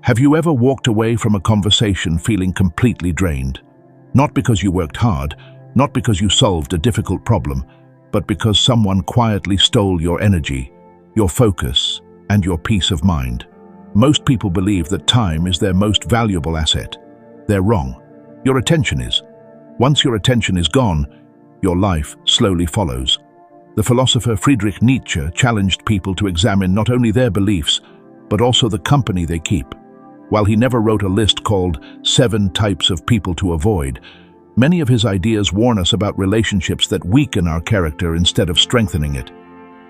Have you ever walked away from a conversation feeling completely drained? Not because you worked hard, not because you solved a difficult problem, but because someone quietly stole your energy, your focus, and your peace of mind. Most people believe that time is their most valuable asset. They're wrong. Your attention is. Once your attention is gone, your life slowly follows. The philosopher Friedrich Nietzsche challenged people to examine not only their beliefs, but also the company they keep. While he never wrote a list called 7 Types of People to Avoid, many of his ideas warn us about relationships that weaken our character instead of strengthening it.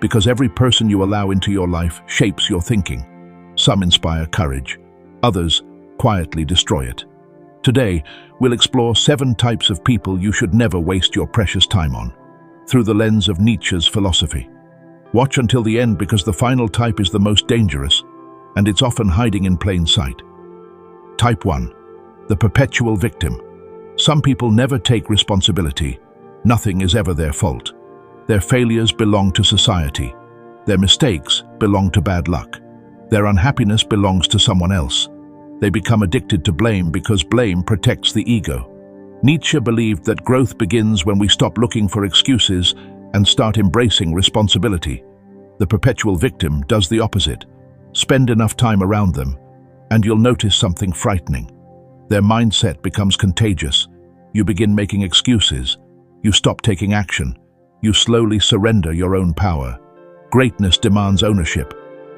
Because every person you allow into your life shapes your thinking. Some inspire courage, others quietly destroy it. Today, we'll explore 7 types of people you should never waste your precious time on, through the lens of Nietzsche's philosophy. Watch until the end because the final type is the most dangerous, and it's often hiding in plain sight. Type 1. The perpetual victim. Some people never take responsibility. Nothing is ever their fault. Their failures belong to society. Their mistakes belong to bad luck. Their unhappiness belongs to someone else. They become addicted to blame because blame protects the ego. Nietzsche believed that growth begins when we stop looking for excuses and start embracing responsibility. The perpetual victim does the opposite. Spend enough time around them, and you'll notice something frightening. Their mindset becomes contagious. You begin making excuses. You stop taking action. You slowly surrender your own power. Greatness demands ownership.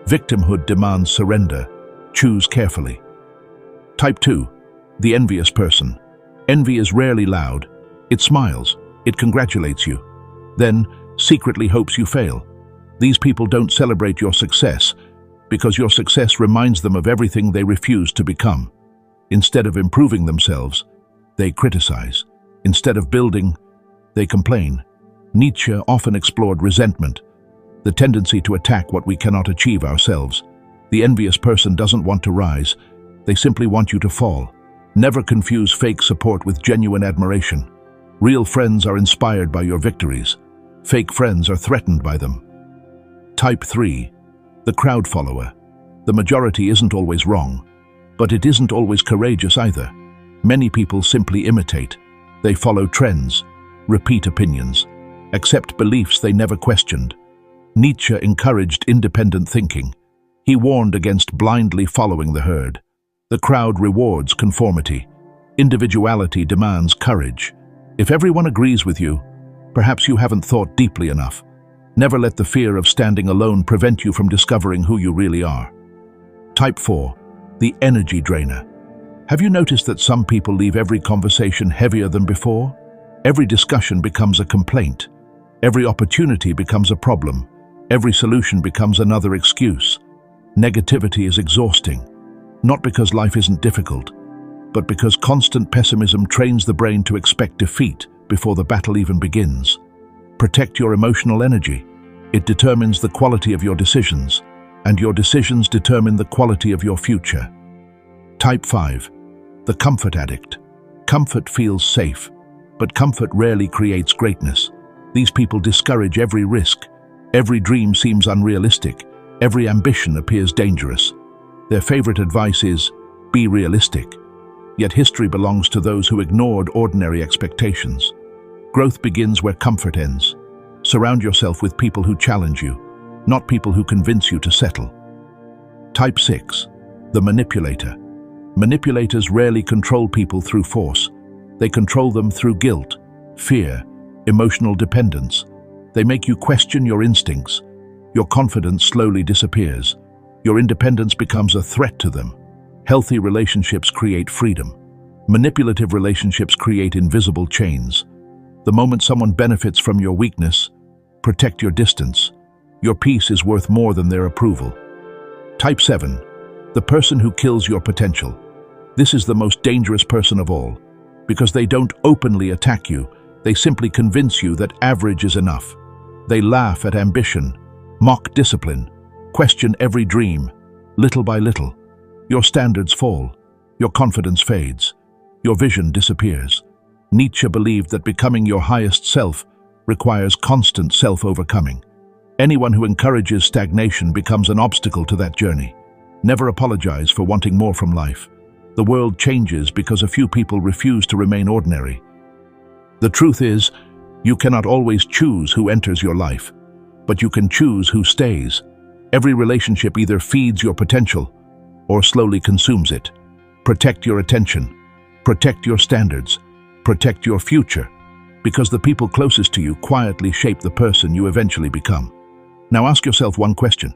Victimhood demands surrender. Choose carefully. Type 2. The envious person. Envy is rarely loud. It smiles. It congratulates you. Then, secretly hopes you fail. These people don't celebrate your success because your success reminds them of everything they refuse to become. Instead of improving themselves, they criticize. Instead of building, they complain. Nietzsche often explored resentment, the tendency to attack what we cannot achieve ourselves. The envious person doesn't want to rise. They simply want you to fall. Never confuse fake support with genuine admiration. Real friends are inspired by your victories. Fake friends are threatened by them. Type 3. The crowd follower. The majority isn't always wrong, but it isn't always courageous either. Many people simply imitate. They follow trends, repeat opinions, accept beliefs they never questioned. Nietzsche encouraged independent thinking. He warned against blindly following the herd. The crowd rewards conformity. Individuality demands courage. If everyone agrees with you, perhaps you haven't thought deeply enough. Never let the fear of standing alone prevent you from discovering who you really are. Type 4. The energy drainer. Have you noticed that some people leave every conversation heavier than before? Every discussion becomes a complaint. Every opportunity becomes a problem. Every solution becomes another excuse. Negativity is exhausting, not because life isn't difficult, but because constant pessimism trains the brain to expect defeat before the battle even begins. Protect your emotional energy. It determines the quality of your decisions, and your decisions determine the quality of your future. Type 5. The comfort addict. Comfort feels safe, but comfort rarely creates greatness. These people discourage every risk. Every dream seems unrealistic. Every ambition appears dangerous. Their favorite advice is, be realistic. Yet history belongs to those who ignored ordinary expectations. Growth begins where comfort ends. Surround yourself with people who challenge you, not people who convince you to settle. Type 6. The manipulator. Manipulators rarely control people through force. They control them through guilt, fear, emotional dependence. They make you question your instincts. Your confidence slowly disappears. Your independence becomes a threat to them. Healthy relationships create freedom. Manipulative relationships create invisible chains. The moment someone benefits from your weakness, protect your distance. Your peace is worth more than their approval. Type 7. The person who kills your potential. This is the most dangerous person of all. Because they don't openly attack you, they simply convince you that average is enough. They laugh at ambition, mock discipline, question every dream. Little by little, your standards fall, your confidence fades, your vision disappears. Nietzsche believed that becoming your highest self requires constant self-overcoming. Anyone who encourages stagnation becomes an obstacle to that journey. Never apologize for wanting more from life. The world changes because a few people refuse to remain ordinary. The truth is, you cannot always choose who enters your life, but you can choose who stays. Every relationship either feeds your potential or slowly consumes it. Protect your attention. Protect your standards. Protect your future, because the people closest to you quietly shape the person you eventually become. Now ask yourself one question.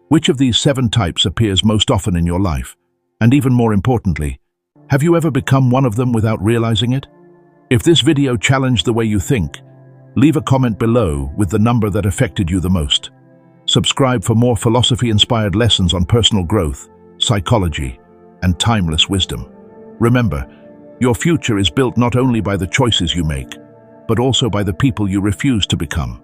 Which of these 7 types appears most often in your life? And even more importantly, have you ever become one of them without realizing it? If this video challenged the way you think, leave a comment below with the number that affected you the most. Subscribe for more philosophy-inspired lessons on personal growth, psychology, and timeless wisdom. Remember, your future is built not only by the choices you make, but also by the people you refuse to become.